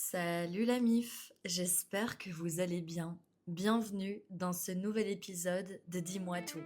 Salut la MIF, j'espère que vous allez bien. Bienvenue dans ce nouvel épisode de Dis-moi tout.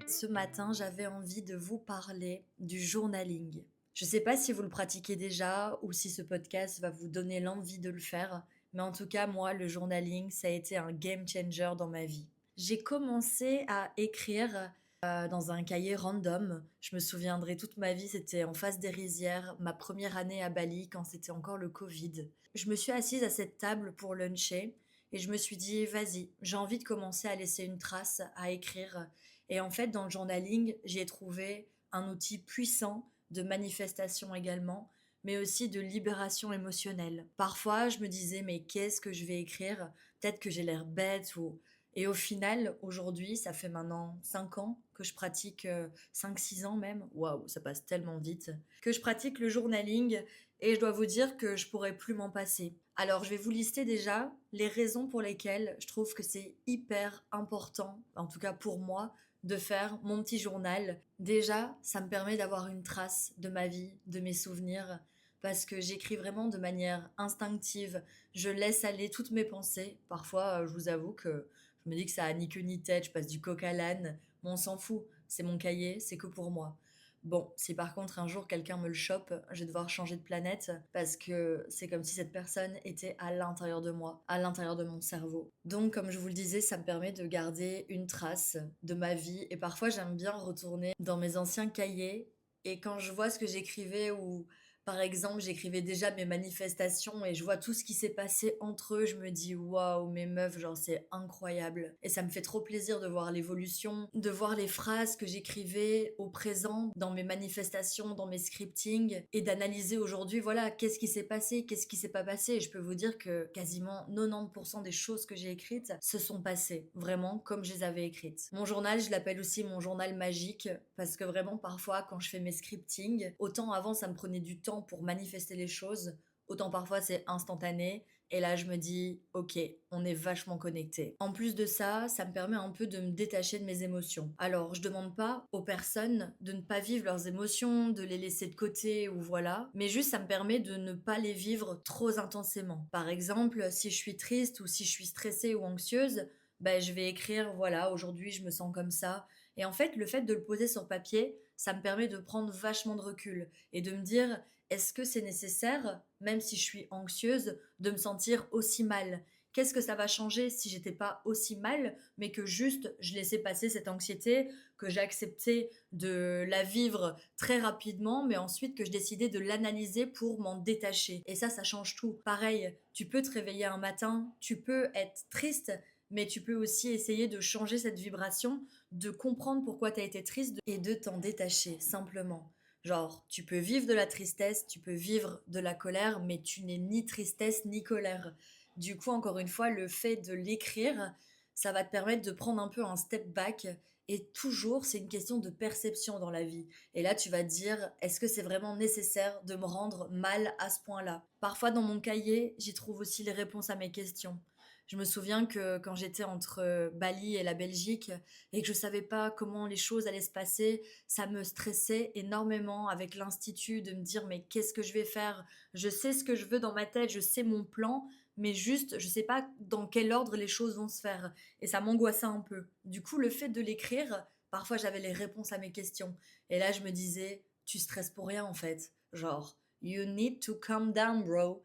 Ce matin, j'avais envie de vous parler du journaling. Je ne sais pas si vous le pratiquez déjà ou si ce podcast va vous donner l'envie de le faire, mais en tout cas, moi, le journaling, ça a été un game changer dans ma vie. J'ai commencé à écrire dans un cahier random. Je me souviendrai toute ma vie, c'était en face des rizières, ma première année à Bali quand c'était encore le Covid. Je me suis assise à cette table pour luncher et je me suis dit, vas-y, j'ai envie de commencer à laisser une trace, à écrire. Et en fait, dans le journaling, j'ai trouvé un outil puissant de manifestation également, mais aussi de libération émotionnelle. Parfois, je me disais, mais qu'est-ce que je vais écrire? Peut-être que j'ai l'air bête ou... Et au final, aujourd'hui, ça fait maintenant 5 ans que je pratique, 5-6 ans même, waouh, ça passe tellement vite, que je pratique le journaling et je dois vous dire que je pourrais plus m'en passer. Alors, je vais vous lister déjà les raisons pour lesquelles je trouve que c'est hyper important, en tout cas pour moi, de faire mon petit journal. Déjà, ça me permet d'avoir une trace de ma vie, de mes souvenirs, parce que j'écris vraiment de manière instinctive. Je laisse aller toutes mes pensées. Parfois, je vous avoue que je me dis que ça a ni queue ni tête, je passe du coq à l'âne, mais on s'en fout. C'est mon cahier, c'est que pour moi. Bon, si par contre un jour quelqu'un me le chope, je vais devoir changer de planète parce que c'est comme si cette personne était à l'intérieur de moi, à l'intérieur de mon cerveau. Donc, comme je vous le disais, ça me permet de garder une trace de ma vie et parfois j'aime bien retourner dans mes anciens cahiers et quand je vois ce que j'écrivais ou par exemple, j'écrivais déjà mes manifestations et je vois tout ce qui s'est passé entre eux. Je me dis, waouh, mes meufs, genre, c'est incroyable. Et ça me fait trop plaisir de voir l'évolution, de voir les phrases que j'écrivais au présent, dans mes manifestations, dans mes scriptings, et d'analyser aujourd'hui, voilà, qu'est-ce qui s'est passé, qu'est-ce qui s'est pas passé. Et je peux vous dire que quasiment 90% des choses que j'ai écrites se sont passées, vraiment comme je les avais écrites. Mon journal, je l'appelle aussi mon journal magique, parce que vraiment, parfois, quand je fais mes scriptings, autant avant, ça me prenait du temps pour manifester les choses, autant parfois c'est instantané. Et là, je me dis, ok, on est vachement connectés. En plus de ça, ça me permet un peu de me détacher de mes émotions. Alors, je demande pas aux personnes de ne pas vivre leurs émotions, de les laisser de côté ou voilà, mais juste ça me permet de ne pas les vivre trop intensément. Par exemple, si je suis triste ou si je suis stressée ou anxieuse, ben, je vais écrire, voilà, aujourd'hui je me sens comme ça. Et en fait, le fait de le poser sur papier, ça me permet de prendre vachement de recul et de me dire, est-ce que c'est nécessaire, même si je suis anxieuse, de me sentir aussi mal? Qu'est-ce que ça va changer si j'étais pas aussi mal, mais que juste je laissais passer cette anxiété, que j'ai accepté de la vivre très rapidement, mais ensuite que je décidais de l'analyser pour m'en détacher. Et ça change tout. Pareil, tu peux te réveiller un matin, tu peux être triste, mais tu peux aussi essayer de changer cette vibration, de comprendre pourquoi tu as été triste et de t'en détacher, simplement. Genre, tu peux vivre de la tristesse, tu peux vivre de la colère, mais tu n'es ni tristesse ni colère. Du coup, encore une fois, le fait de l'écrire, ça va te permettre de prendre un peu un step back. Et toujours, c'est une question de perception dans la vie. Et là, tu vas te dire, est-ce que c'est vraiment nécessaire de me rendre mal à ce point-là? Parfois, dans mon cahier, j'y trouve aussi les réponses à mes questions. Je me souviens que quand j'étais entre Bali et la Belgique et que je savais pas comment les choses allaient se passer, ça me stressait énormément avec l'institut de me dire mais qu'est-ce que je vais faire? Je sais ce que je veux dans ma tête, je sais mon plan, mais juste je sais pas dans quel ordre les choses vont se faire et ça m'angoissait un peu. Du coup, le fait de l'écrire, parfois j'avais les réponses à mes questions et là je me disais tu stresses pour rien en fait. Genre you need to calm down bro.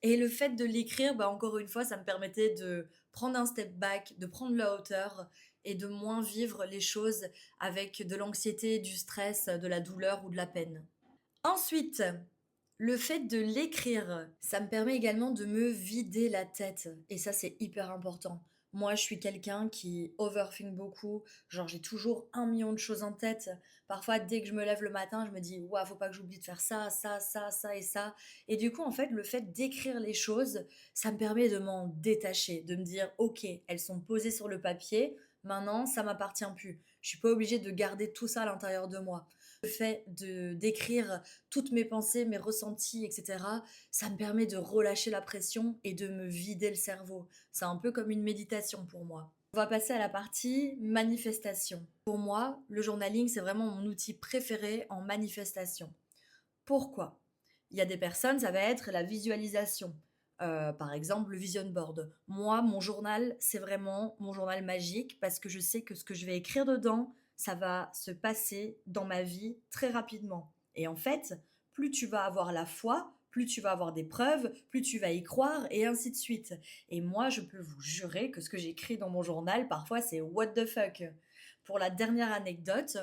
Et le fait de l'écrire, bah encore une fois, ça me permettait de prendre un step back, de prendre la hauteur et de moins vivre les choses avec de l'anxiété, du stress, de la douleur ou de la peine. Ensuite, le fait de l'écrire, ça me permet également de me vider la tête. Et ça, c'est hyper important. Moi, je suis quelqu'un qui overthink beaucoup. Genre, j'ai toujours 1 million de choses en tête. Parfois, dès que je me lève le matin, je me dis, ouah, faut pas que j'oublie de faire ça, ça, ça, ça et ça. Et du coup, en fait, le fait d'écrire les choses, ça me permet de m'en détacher, de me dire, ok, elles sont posées sur le papier. Maintenant, ça m'appartient plus. Je suis pas obligée de garder tout ça à l'intérieur de moi. Le fait de d'écrire toutes mes pensées, mes ressentis, etc., ça me permet de relâcher la pression et de me vider le cerveau. C'est un peu comme une méditation pour moi. On va passer à la partie manifestation. Pour moi, le journaling, c'est vraiment mon outil préféré en manifestation. Pourquoi? Il y a des personnes, ça va être la visualisation. Par exemple, le vision board. Moi, mon journal, c'est vraiment mon journal magique parce que je sais que ce que je vais écrire dedans, ça va se passer dans ma vie très rapidement. Et en fait, plus tu vas avoir la foi, plus tu vas avoir des preuves, plus tu vas y croire et ainsi de suite. Et moi, je peux vous jurer que ce que j'écris dans mon journal, parfois, c'est what the fuck. Pour la dernière anecdote,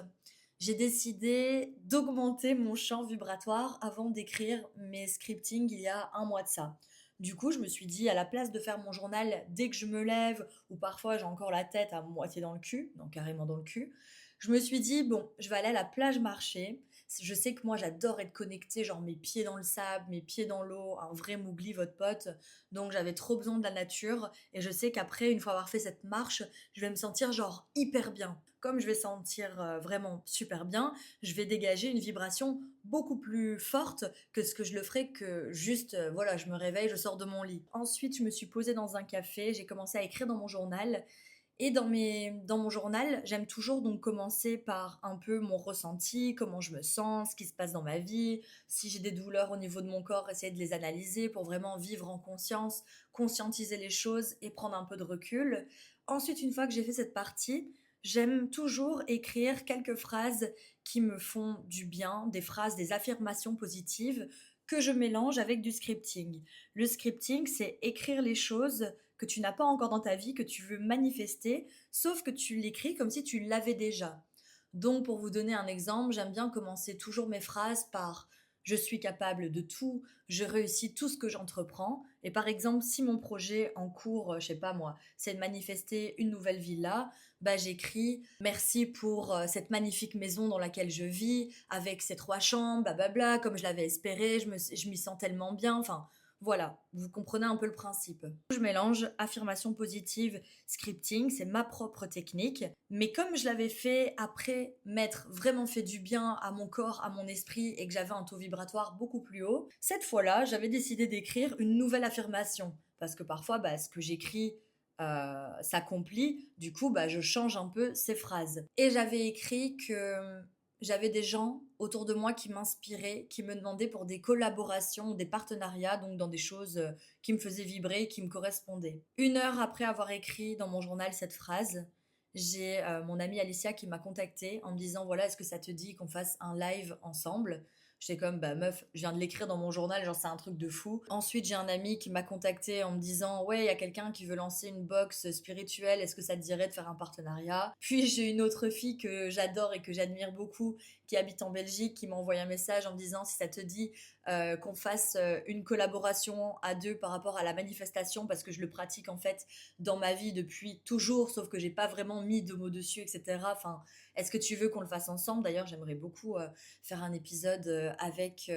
j'ai décidé d'augmenter mon champ vibratoire avant d'écrire mes scriptings il y a un mois de ça. Du coup, je me suis dit, à la place de faire mon journal dès que je me lève, ou parfois j'ai encore la tête à moitié dans le cul, donc carrément dans le cul, je me suis dit, bon, je vais aller à la plage marcher. Je sais que moi, j'adore être connectée, genre mes pieds dans le sable, mes pieds dans l'eau, un vrai mougli, votre pote. Donc j'avais trop besoin de la nature. Et je sais qu'après, une fois avoir fait cette marche, je vais me sentir genre hyper bien. Comme je vais sentir vraiment super bien, je vais dégager une vibration beaucoup plus forte que ce que je le ferais que juste, voilà, je me réveille, je sors de mon lit. Ensuite, je me suis posée dans un café, j'ai commencé à écrire dans mon journal. Et dans mon journal, j'aime toujours donc commencer par un peu mon ressenti, comment je me sens, ce qui se passe dans ma vie, si j'ai des douleurs au niveau de mon corps, essayer de les analyser pour vraiment vivre en conscience, conscientiser les choses et prendre un peu de recul. Ensuite, une fois que j'ai fait cette partie, j'aime toujours écrire quelques phrases qui me font du bien, des phrases, des affirmations positives que je mélange avec du scripting. Le scripting, c'est écrire les choses que tu n'as pas encore dans ta vie, que tu veux manifester, sauf que tu l'écris comme si tu l'avais déjà. Donc, pour vous donner un exemple, j'aime bien commencer toujours mes phrases par je suis capable de tout, je réussis tout ce que j'entreprends. Et par exemple, si mon projet en cours, je sais pas moi, c'est de manifester une nouvelle villa, bah j'écris merci pour cette magnifique maison dans laquelle je vis, avec ses 3 chambres, blablabla, comme je l'avais espéré, je m'y sens tellement bien. Enfin, voilà, vous comprenez un peu le principe. Je mélange affirmation positive, scripting, c'est ma propre technique. Mais comme je l'avais fait après m'être vraiment fait du bien à mon corps, à mon esprit et que j'avais un taux vibratoire beaucoup plus haut, cette fois-là, j'avais décidé d'écrire une nouvelle affirmation. Parce que parfois, bah, ce que j'écris s'accomplit, du coup, bah, je change un peu ces phrases. Et j'avais écrit que j'avais des gens autour de moi qui m'inspiraient, qui me demandaient pour des collaborations, des partenariats, donc dans des choses qui me faisaient vibrer, qui me correspondaient. 1 heure après avoir écrit dans mon journal cette phrase, j'ai mon amie Alicia qui m'a contactée en me disant voilà, est-ce que ça te dit qu'on fasse un live ensemble? J'étais comme bah meuf, je viens de l'écrire dans mon journal, genre c'est un truc de fou. Ensuite, j'ai un ami qui m'a contacté en me disant ouais, il y a quelqu'un qui veut lancer une box spirituelle, est-ce que ça te dirait de faire un partenariat? Puis j'ai une autre fille que j'adore et que j'admire beaucoup qui habite en Belgique qui m'a envoyé un message en me disant si ça te dit qu'on fasse une collaboration à deux par rapport à la manifestation parce que je le pratique en fait dans ma vie depuis toujours, sauf que j'ai pas vraiment mis de mots dessus, etc. Enfin, est-ce que tu veux qu'on le fasse ensemble? D'ailleurs, j'aimerais beaucoup faire un épisode avec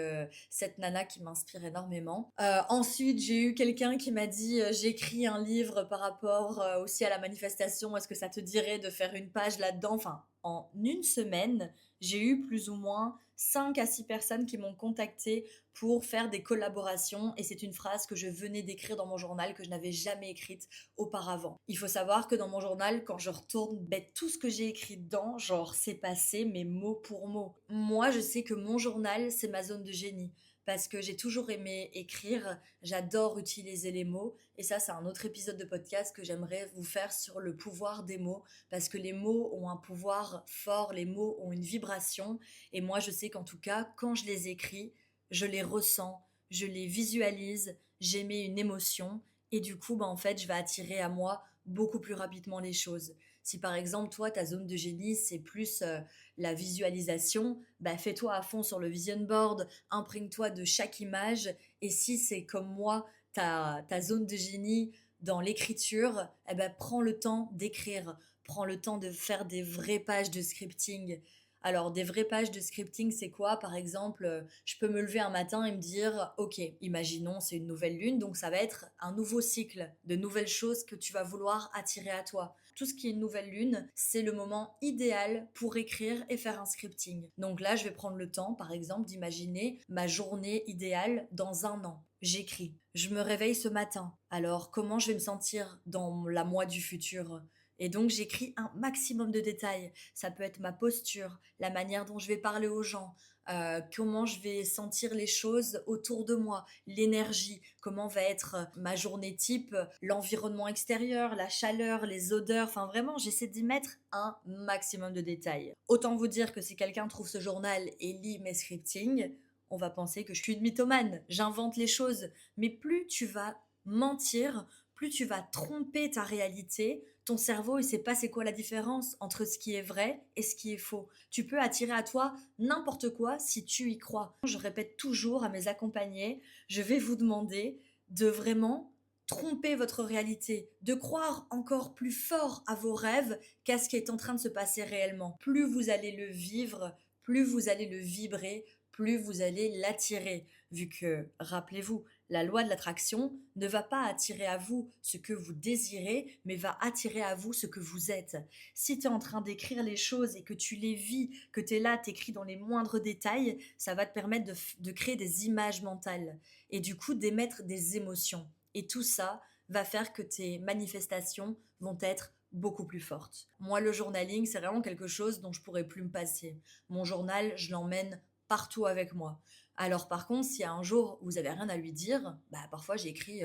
cette nana qui m'inspire énormément. Ensuite, j'ai eu quelqu'un qui m'a dit j'écris un livre par rapport aussi à la manifestation, est-ce que ça te dirait de faire une page là-dedans? Enfin, en une semaine, j'ai eu plus ou moins 5 à 6 personnes qui m'ont contacté pour faire des collaborations et c'est une phrase que je venais d'écrire dans mon journal que je n'avais jamais écrite auparavant. Il faut savoir que dans mon journal, quand je retourne, ben, tout ce que j'ai écrit dedans, genre c'est passé mais mot pour mot. Moi, je sais que mon journal, c'est ma zone de génie parce que j'ai toujours aimé écrire, j'adore utiliser les mots et ça c'est un autre épisode de podcast que j'aimerais vous faire sur le pouvoir des mots parce que les mots ont un pouvoir fort, les mots ont une vibration et moi je sais qu'en tout cas quand je les écris, je les ressens, je les visualise, j'émets une émotion et du coup bah en fait je vais attirer à moi beaucoup plus rapidement les choses. Si par exemple toi ta zone de génie c'est plus la visualisation, bah fais-toi à fond sur le vision board, imprègne-toi de chaque image et si c'est comme moi ta zone de génie dans l'écriture, eh ben prends le temps d'écrire, prends le temps de faire des vraies pages de scripting. Alors, des vraies pages de scripting, c'est quoi? Par exemple, je peux me lever un matin et me dire, OK, imaginons, c'est une nouvelle lune, donc ça va être un nouveau cycle de nouvelles choses que tu vas vouloir attirer à toi. Tout ce qui est une nouvelle lune, c'est le moment idéal pour écrire et faire un scripting. Donc là, je vais prendre le temps, par exemple, d'imaginer ma journée idéale dans un an. J'écris. Je me réveille ce matin. Alors, comment je vais me sentir dans la moi du futur? Et donc j'écris un maximum de détails. Ça peut être ma posture, la manière dont je vais parler aux gens, comment je vais sentir les choses autour de moi, l'énergie, comment va être ma journée type, l'environnement extérieur, la chaleur, les odeurs. Enfin vraiment, j'essaie d'y mettre un maximum de détails. Autant vous dire que si quelqu'un trouve ce journal et lit mes scriptings, on va penser que je suis une mythomane, j'invente les choses. Mais plus tu vas mentir, plus tu vas tromper ta réalité, ton cerveau, il sait pas c'est quoi la différence entre ce qui est vrai et ce qui est faux. Tu peux attirer à toi n'importe quoi si tu y crois. Je répète toujours à mes accompagnés, je vais vous demander de vraiment tromper votre réalité, de croire encore plus fort à vos rêves qu'à ce qui est en train de se passer réellement. Plus vous allez le vivre, plus vous allez le vibrer, plus vous allez l'attirer. Vu que, rappelez-vous, la loi de l'attraction ne va pas attirer à vous ce que vous désirez, mais va attirer à vous ce que vous êtes. Si tu es en train d'écrire les choses et que tu les vis, que tu es là, t'écris dans les moindres détails, ça va te permettre de créer des images mentales et du coup d'émettre des émotions. Et tout ça va faire que tes manifestations vont être beaucoup plus fortes. Moi, le journaling, c'est vraiment quelque chose dont je pourrais plus me passer. Mon journal, je l'emmène partout avec moi. Alors par contre, s'il y a un jour où vous avez rien à lui dire, bah parfois j'écris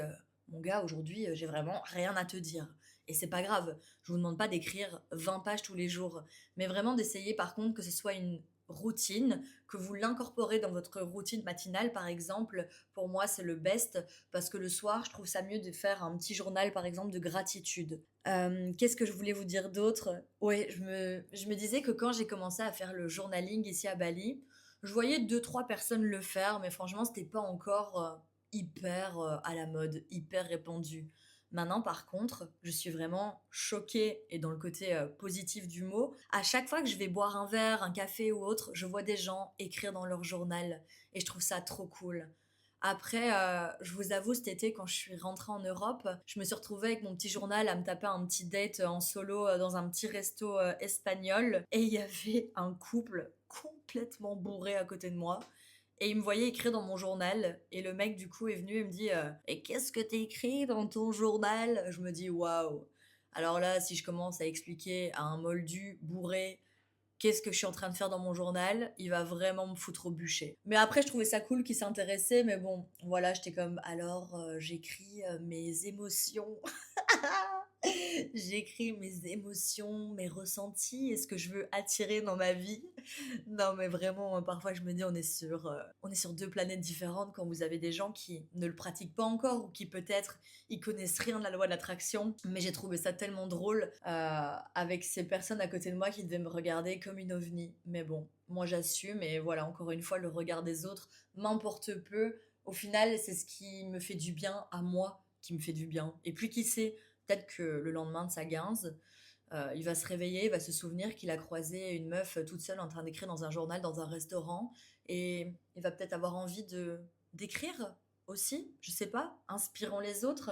mon gars, aujourd'hui, j'ai vraiment rien à te dire. Et c'est pas grave. Je vous demande pas d'écrire 20 pages tous les jours, mais vraiment d'essayer par contre que ce soit une routine, que vous l'incorporez dans votre routine matinale par exemple. Pour moi, c'est le best parce que le soir, je trouve ça mieux de faire un petit journal par exemple de gratitude. Qu'est-ce que je voulais vous dire d'autre? Ouais, je me disais que quand j'ai commencé à faire le journaling ici à Bali, je voyais deux trois personnes le faire, mais franchement, c'était pas encore hyper à la mode, hyper répandu. Maintenant, par contre, je suis vraiment choquée et dans le côté positif du mot. À chaque fois que je vais boire un verre, un café ou autre, je vois des gens écrire dans leur journal et je trouve ça trop cool. Après, je vous avoue, cet été, quand je suis rentrée en Europe, je me suis retrouvée avec mon petit journal à me taper un petit date en solo dans un petit resto espagnol. Et il y avait un couple complètement bourré à côté de moi. Et il me voyait écrire dans mon journal. Et le mec, du coup, est venu et me dit Et qu'est-ce que t'écris dans ton journal? Je me dis Waouh! Alors là, si je commence à expliquer à un moldu bourré qu'est-ce que je suis en train de faire dans mon journal, il va vraiment me foutre au bûcher. Mais après, je trouvais ça cool qu'il s'intéressait, mais bon, voilà, j'étais comme, alors, j'écris mes émotions. J'écris mes émotions, mes ressentis et ce que je veux attirer dans ma vie. Non, mais vraiment, parfois je me dis, on est sur deux planètes différentes quand vous avez des gens qui ne le pratiquent pas encore ou qui peut-être ils connaissent rien de la loi de l'attraction. Mais j'ai trouvé ça tellement drôle avec ces personnes à côté de moi qui devaient me regarder comme une ovni. Mais bon, moi j'assume et voilà, encore une fois, le regard des autres m'emporte peu. Au final, c'est ce qui me fait du bien à moi qui me fait du bien. Et puis qui sait, peut-être que le lendemain de sa guinze, il va se réveiller, il va se souvenir qu'il a croisé une meuf toute seule en train d'écrire dans un journal, dans un restaurant, et il va peut-être avoir envie de d'écrire aussi, je sais pas, inspirant les autres.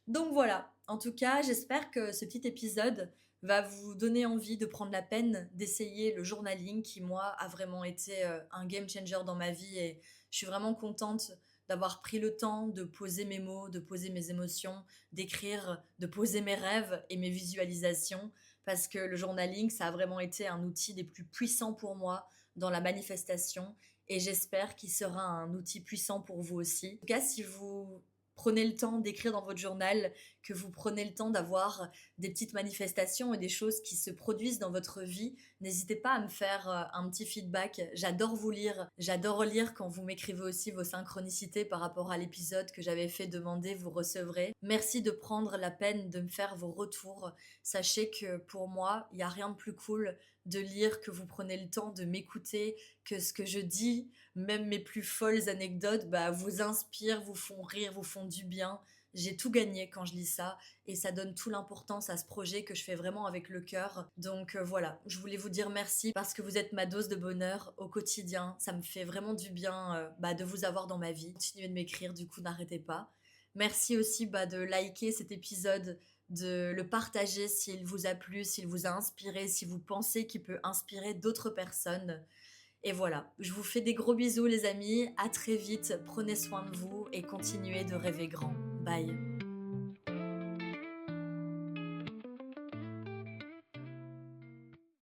Donc voilà, en tout cas, j'espère que ce petit épisode va vous donner envie de prendre la peine d'essayer le journaling qui, moi, a vraiment été un game changer dans ma vie et je suis vraiment contente d'avoir pris le temps de poser mes mots, de poser mes émotions, d'écrire, de poser mes rêves et mes visualisations parce que le journaling, ça a vraiment été un outil des plus puissants pour moi dans la manifestation et j'espère qu'il sera un outil puissant pour vous aussi. En tout cas, si vous prenez le temps d'écrire dans votre journal, que vous prenez le temps d'avoir des petites manifestations et des choses qui se produisent dans votre vie, n'hésitez pas à me faire un petit feedback. J'adore vous lire. J'adore lire quand vous m'écrivez aussi vos synchronicités par rapport à l'épisode que j'avais fait demander, vous recevrez. Merci de prendre la peine de me faire vos retours. Sachez que pour moi, il n'y a rien de plus cool de lire que vous prenez le temps de m'écouter, que ce que je dis, même mes plus folles anecdotes, bah, vous inspirent, vous font rire, vous font du bien. J'ai tout gagné quand je lis ça et ça donne tout l'importance à ce projet que je fais vraiment avec le cœur. Donc voilà, je voulais vous dire merci parce que vous êtes ma dose de bonheur au quotidien. Ça me fait vraiment du bien bah, de vous avoir dans ma vie. Continuez de m'écrire, du coup n'arrêtez pas. Merci aussi bah, de liker cet épisode, de le partager s'il vous a plu, s'il vous a inspiré, si vous pensez qu'il peut inspirer d'autres personnes. Et voilà, je vous fais des gros bisous les amis, à très vite, prenez soin de vous et continuez de rêver grand. Bye.